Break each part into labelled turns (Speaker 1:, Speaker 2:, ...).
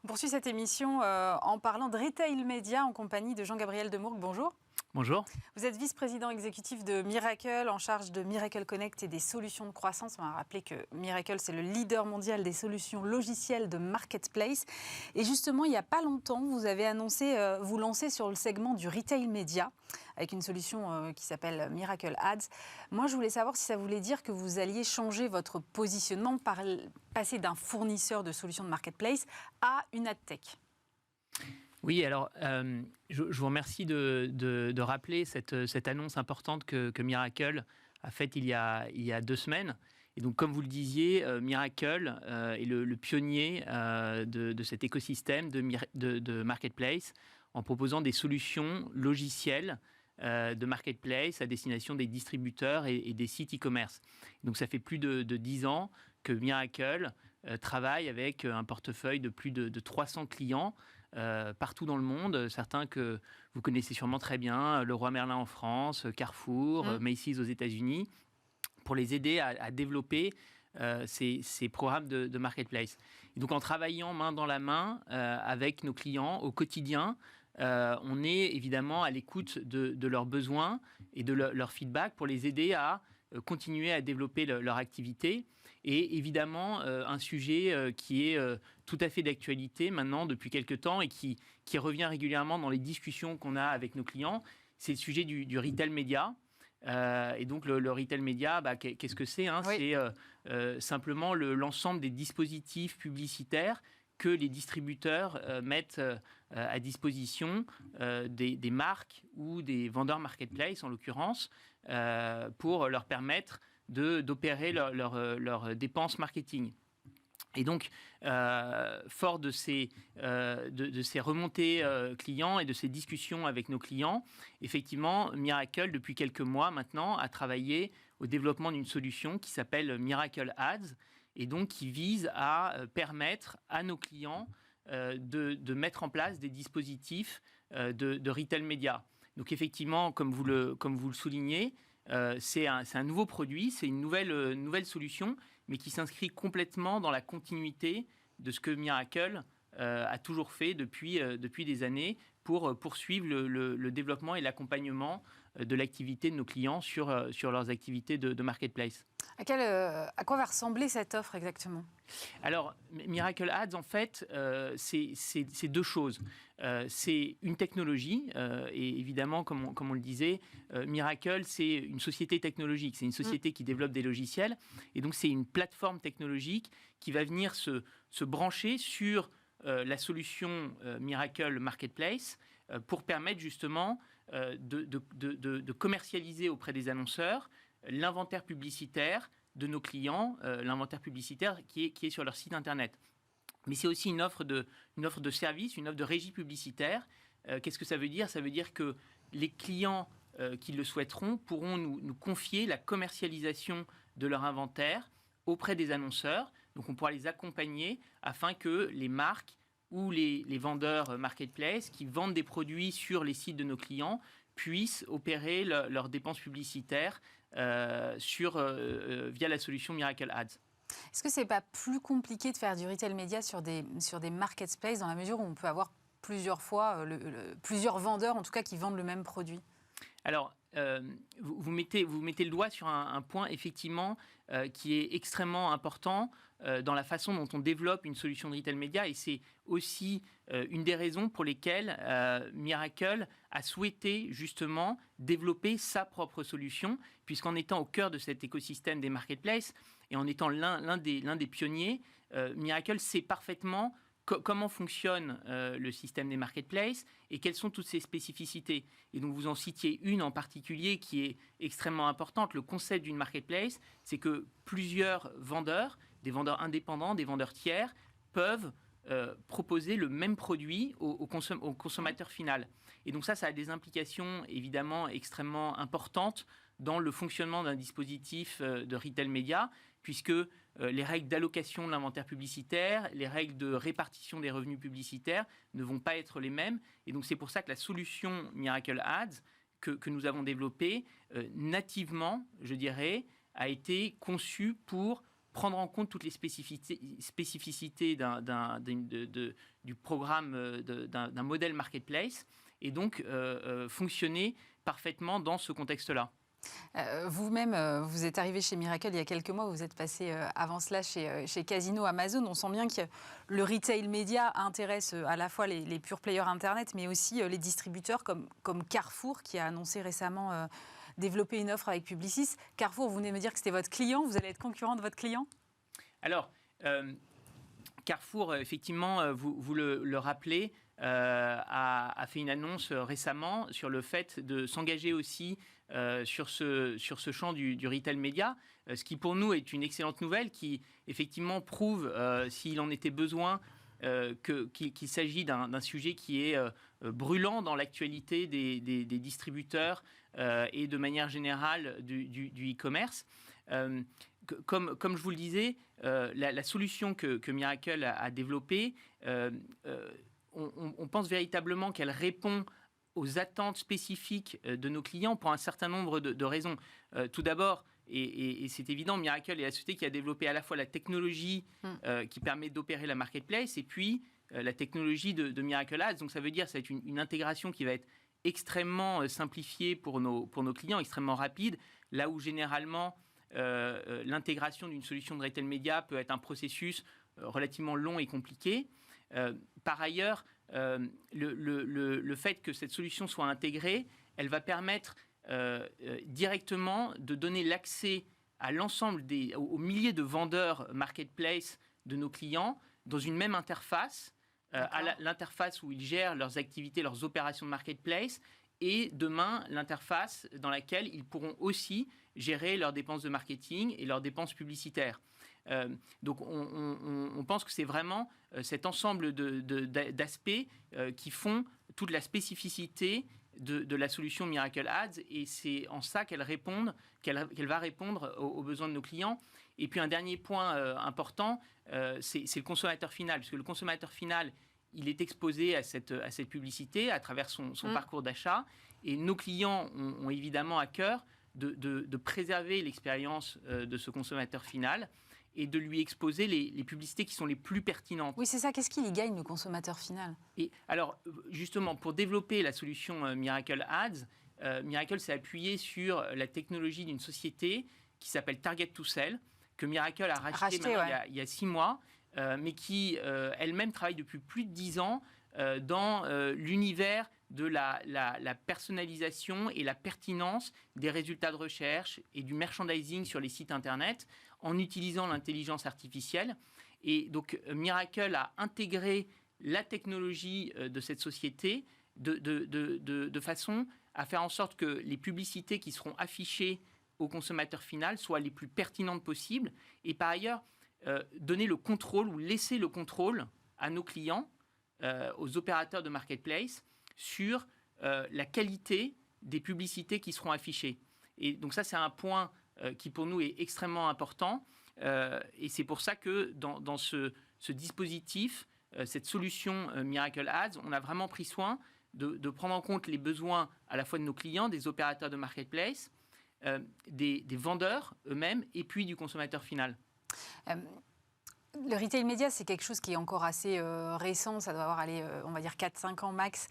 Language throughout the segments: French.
Speaker 1: On poursuit cette émission en parlant de retail média en compagnie de Jean-Gabriel Demourgue. Bonjour.
Speaker 2: Bonjour.
Speaker 1: Vous êtes vice-président exécutif de Mirakl, en charge de Mirakl Connect et des solutions de croissance. On va rappeler que Mirakl, c'est le leader mondial des solutions logicielles de marketplace. Et justement, il n'y a pas longtemps, vous avez annoncé vous lancer sur le segment du retail média avec une solution qui s'appelle Mirakl Ads. Moi, je voulais savoir si ça voulait dire que vous alliez changer votre positionnement, passer d'un fournisseur de solutions de marketplace à une adtech.
Speaker 2: Oui, alors, je vous remercie de rappeler cette annonce importante que Mirakl a faite il y a 2 semaines. Et donc, comme vous le disiez, Mirakl est le pionnier de cet écosystème de marketplace en proposant des solutions logicielles de marketplace à destination des distributeurs et des sites e-commerce. Donc, ça fait plus de 10 ans que Mirakl travaille avec un portefeuille de plus de 300 clients partout dans le monde, certains que vous connaissez sûrement très bien, Leroy Merlin en France, Carrefour, Macy's aux États-Unis, pour les aider à développer ces programmes de marketplace. Et donc en travaillant main dans la main avec nos clients au quotidien, on est évidemment à l'écoute de leurs besoins et de leur feedback pour les aider à continuer à développer leur activité. Et évidemment, un sujet qui est tout à fait d'actualité maintenant depuis quelques temps et qui revient régulièrement dans les discussions qu'on a avec nos clients, c'est le sujet du retail média. Et donc, le retail média, qu'est-ce que c'est, Oui. C'est simplement l'ensemble des dispositifs publicitaires que les distributeurs mettent à disposition des marques ou des vendeurs marketplace, en l'occurrence, pour leur permettre d'opérer leurs dépenses marketing. Et donc, fort de ces remontées clients et de ces discussions avec nos clients, effectivement, Mirakl, depuis quelques mois maintenant, a travaillé au développement d'une solution qui s'appelle Mirakl Ads, et donc qui vise à permettre à nos clients de mettre en place des dispositifs de retail média. Donc effectivement, comme vous le soulignez, c'est un nouveau produit, c'est une nouvelle solution, mais qui s'inscrit complètement dans la continuité de ce que Mirakl a toujours fait depuis des années pour poursuivre le développement et l'accompagnement de l'activité de nos clients sur leurs activités de marketplace.
Speaker 1: À quoi va ressembler cette offre exactement ?
Speaker 2: Alors, Mirakl Ads, en fait, c'est 2 choses. C'est une technologie, et évidemment, comme on le disait, Mirakl, c'est une société technologique, c'est une société qui développe des logiciels, et donc c'est une plateforme technologique qui va venir se brancher sur la solution Mirakl Marketplace pour permettre justement de commercialiser auprès des annonceurs l'inventaire publicitaire de nos clients, l'inventaire publicitaire qui est sur leur site internet. Mais c'est aussi une offre de service, une offre de régie publicitaire. Qu'est-ce que ça veut dire ? Ça veut dire que les clients qui le souhaiteront pourront nous confier la commercialisation de leur inventaire auprès des annonceurs. Donc on pourra les accompagner afin que les marques ou les vendeurs marketplace qui vendent des produits sur les sites de nos clients puissent opérer leurs dépenses publicitaires via la solution Mirakl Ads.
Speaker 1: Est-ce que ce n'est pas plus compliqué de faire du retail média sur des marketplaces dans la mesure où on peut avoir plusieurs vendeurs en tout cas qui vendent le même produit ?
Speaker 2: Alors, vous mettez le doigt sur un point effectivement qui est extrêmement important dans la façon dont on développe une solution de retail média, et c'est aussi une des raisons pour lesquelles Mirakl a souhaité justement développer sa propre solution, puisqu'en étant au cœur de cet écosystème des marketplaces et en étant l'un des pionniers, Mirakl sait parfaitement comment fonctionne le système des marketplaces et quelles sont toutes ses spécificités. Et donc, vous en citiez une en particulier qui est extrêmement importante. Le concept d'une marketplace, c'est que plusieurs vendeurs, des vendeurs indépendants, des vendeurs tiers, peuvent proposer le même produit au consommateur final. Et donc ça a des implications évidemment extrêmement importantes dans le fonctionnement d'un dispositif de retail média, puisque les règles d'allocation de l'inventaire publicitaire, les règles de répartition des revenus publicitaires ne vont pas être les mêmes. Et donc c'est pour ça que la solution Mirakl Ads que nous avons développée nativement, je dirais, a été conçue pour prendre en compte toutes les spécificités du programme d'un modèle marketplace et donc fonctionner parfaitement dans ce contexte-là.
Speaker 1: Vous-même, vous êtes arrivé chez Miracle il y a quelques mois, vous êtes passé avant cela chez Casino Amazon. On sent bien que le retail média intéresse à la fois les pure players Internet, mais aussi les distributeurs comme Carrefour, qui a annoncé récemment développer une offre avec Publicis. Carrefour, vous venez me dire que c'était votre client, vous allez être concurrent de votre client ?
Speaker 2: Alors, Carrefour, effectivement, vous le rappelez, a fait une annonce récemment sur le fait de s'engager aussi sur ce champ du retail média, ce qui pour nous est une excellente nouvelle qui effectivement prouve, s'il en était besoin, qu'il s'agit d'un sujet qui est brûlant dans l'actualité des distributeurs et de manière générale du e-commerce. Comme je vous le disais, la solution que Miracle a développée, on pense véritablement qu'elle répond aux attentes spécifiques de nos clients pour un certain nombre de raisons. Tout d'abord, et c'est évident, Miracle est la société qui a développé à la fois la technologie qui permet d'opérer la marketplace et puis la technologie de Miracle Ads. Donc ça veut dire que ça va être une intégration qui va être extrêmement simplifiée pour nos clients, extrêmement rapide, là où généralement l'intégration d'une solution de retail média peut être un processus relativement long et compliqué. Par ailleurs, le fait que cette solution soit intégrée, elle va permettre directement de donner l'accès à l'ensemble aux milliers de vendeurs marketplace de nos clients dans une même interface, à l'interface où ils gèrent leurs activités, leurs opérations de marketplace, et demain, l'interface dans laquelle ils pourront aussi gérer leurs dépenses de marketing et leurs dépenses publicitaires. Donc on pense que c'est vraiment cet ensemble d'aspects qui font toute la spécificité de la solution Miracle Ads, et c'est en ça qu'elle va répondre aux besoins de nos clients. Et puis un dernier point important, c'est le consommateur final, puisque le consommateur final, il est exposé à cette publicité à travers son parcours d'achat, et nos clients ont évidemment à cœur de préserver l'expérience de ce consommateur final et de lui exposer les publicités qui sont les plus pertinentes.
Speaker 1: Oui, c'est ça. Qu'est-ce qu'il y gagne, le consommateur final ?
Speaker 2: Et alors, justement, pour développer la solution Miracle Ads, Miracle s'est appuyé sur la technologie d'une société qui s'appelle Target to Sell, que Miracle a racheté il y a 6 mois, mais qui elle-même travaille depuis plus de 10 ans dans l'univers de la personnalisation et la pertinence des résultats de recherche et du merchandising sur les sites Internet en utilisant l'intelligence artificielle. Et donc, Miracle a intégré la technologie de cette société de façon à faire en sorte que les publicités qui seront affichées au consommateur final soient les plus pertinentes possibles, et par ailleurs, donner le contrôle ou laisser le contrôle à nos clients, aux opérateurs de marketplace, sur la qualité des publicités qui seront affichées. Et donc ça, c'est un point qui pour nous est extrêmement important. Et c'est pour ça que dans ce dispositif, cette solution Miracle Ads, on a vraiment pris soin de prendre en compte les besoins à la fois de nos clients, des opérateurs de marketplace, des vendeurs eux-mêmes et puis du consommateur final.
Speaker 1: Le retail média, c'est quelque chose qui est encore assez récent, ça doit avoir, on va dire 4-5 ans max.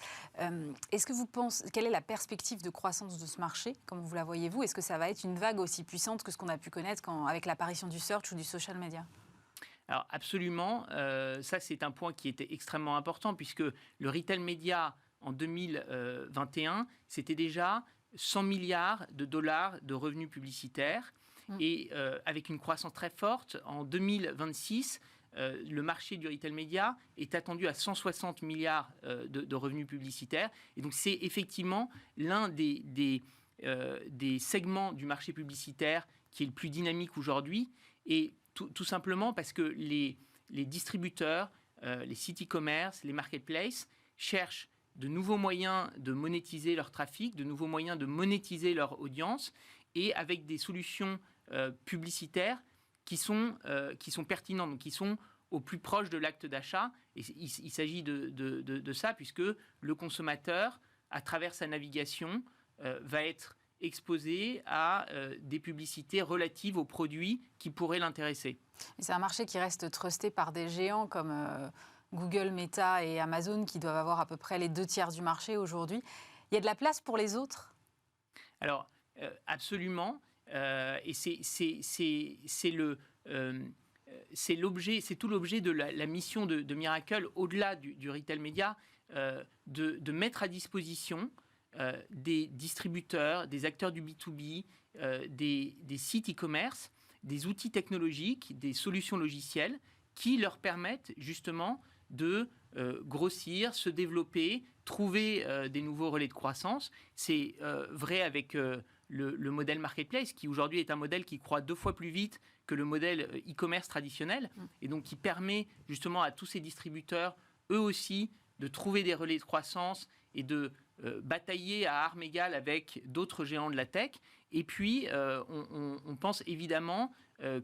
Speaker 1: Est-ce que vous pensez, quelle est la perspective de croissance de ce marché, comme vous la voyez-vous ? Est-ce que ça va être une vague aussi puissante que ce qu'on a pu connaître avec l'apparition du search ou du social media ?
Speaker 2: Alors absolument, ça c'est un point qui était extrêmement important, puisque le retail média en 2021, c'était déjà 100 milliards de dollars de revenus publicitaires. Et avec une croissance très forte, en 2026, le marché du retail média est attendu à 160 milliards de revenus publicitaires. Et donc c'est effectivement l'un des segments du marché publicitaire qui est le plus dynamique aujourd'hui. Et tout simplement parce que les distributeurs, les sites e-commerce, les marketplaces cherchent de nouveaux moyens de monétiser leur trafic, de nouveaux moyens de monétiser leur audience, et avec des solutions publicitaires qui sont pertinentes, donc qui sont au plus proche de l'acte d'achat. Et il s'agit de ça, puisque le consommateur, à travers sa navigation, va être exposé à des publicités relatives aux produits qui pourraient l'intéresser.
Speaker 1: C'est un marché qui reste trusté par des géants comme Google, Meta et Amazon qui doivent avoir à peu près les 2/3 du marché aujourd'hui. Il y a de la place pour les autres ?
Speaker 2: Alors, absolument. Et c'est tout l'objet de la mission de Mirakl, au-delà du retail média, de mettre à disposition des distributeurs, des acteurs du B2B, des sites e-commerce, des outils technologiques, des solutions logicielles qui leur permettent justement de grossir, se développer, trouver des nouveaux relais de croissance. C'est vrai avec le modèle marketplace, qui aujourd'hui est un modèle qui croît 2 fois plus vite que le modèle e-commerce traditionnel, et donc qui permet justement à tous ces distributeurs, eux aussi, de trouver des relais de croissance et de batailler à armes égales avec d'autres géants de la tech. Et puis, on pense évidemment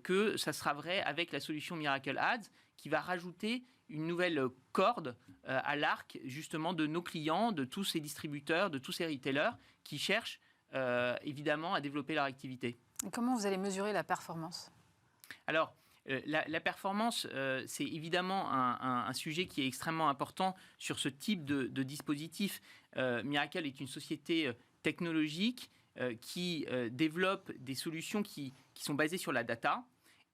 Speaker 2: que ça sera vrai avec la solution Mirakl Ads, qui va rajouter une nouvelle corde à l'arc, justement, de nos clients, de tous ces distributeurs, de tous ces retailers qui cherchent évidemment à développer leur activité.
Speaker 1: Et comment vous allez mesurer la performance ?
Speaker 2: Alors, la performance, c'est évidemment un sujet qui est extrêmement important sur ce type de dispositif. Mirakl est une société technologique qui développe des solutions qui sont basées sur la data,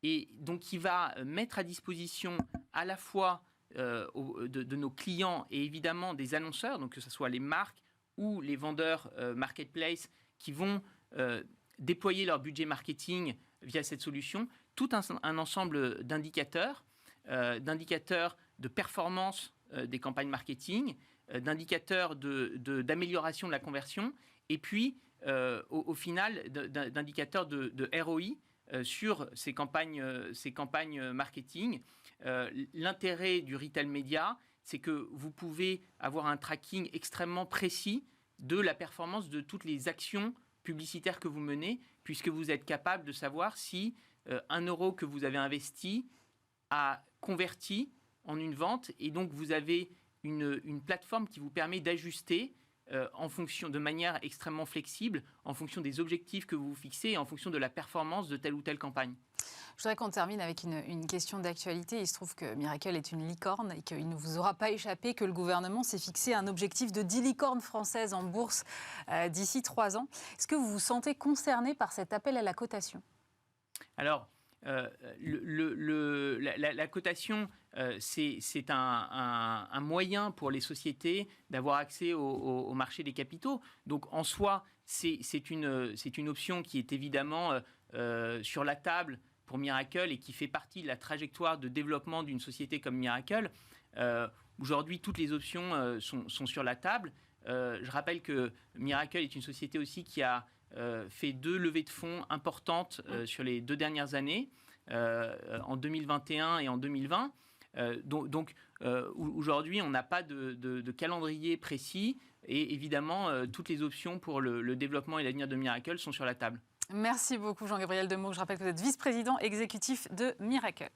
Speaker 2: et donc qui va mettre à disposition à la fois de nos clients et évidemment des annonceurs, donc que ce soit les marques ou les vendeurs marketplace qui vont déployer leur budget marketing via cette solution, tout un ensemble d'indicateurs de performance des campagnes marketing, d'indicateurs d'amélioration de la conversion, et puis au final d'indicateurs de ROI sur ces campagnes marketing. L'intérêt du retail média, c'est que vous pouvez avoir un tracking extrêmement précis de la performance de toutes les actions publicitaires que vous menez, puisque vous êtes capable de savoir si 1 euro que vous avez investi a converti en une vente, et donc vous avez une plateforme qui vous permet d'ajuster en fonction, de manière extrêmement flexible, en fonction des objectifs que vous vous fixez et en fonction de la performance de telle ou telle campagne.
Speaker 1: Je voudrais qu'on termine avec une question d'actualité. Il se trouve que Mirakl est une licorne et qu'il ne vous aura pas échappé que le gouvernement s'est fixé un objectif de 10 licornes françaises en bourse d'ici 3 ans. Est-ce que vous vous sentez concerné par cet appel à la cotation ? Alors,
Speaker 2: la cotation, c'est un moyen pour les sociétés d'avoir accès au marché des capitaux. Donc, en soi, c'est une option qui est évidemment sur la table pour Mirakl et qui fait partie de la trajectoire de développement d'une société comme Mirakl. Aujourd'hui, toutes les options sont sur la table. Je rappelle que Mirakl est une société aussi qui a fait 2 levées de fonds importantes sur les 2 dernières années, en 2021 et en 2020. Donc aujourd'hui, on n'a pas de calendrier précis, et évidemment, toutes les options pour le développement et l'avenir de Mirakl sont sur la table.
Speaker 1: Merci beaucoup Jean-Gabriel Demeaux. Je rappelle que vous êtes vice-président exécutif de Mirakl.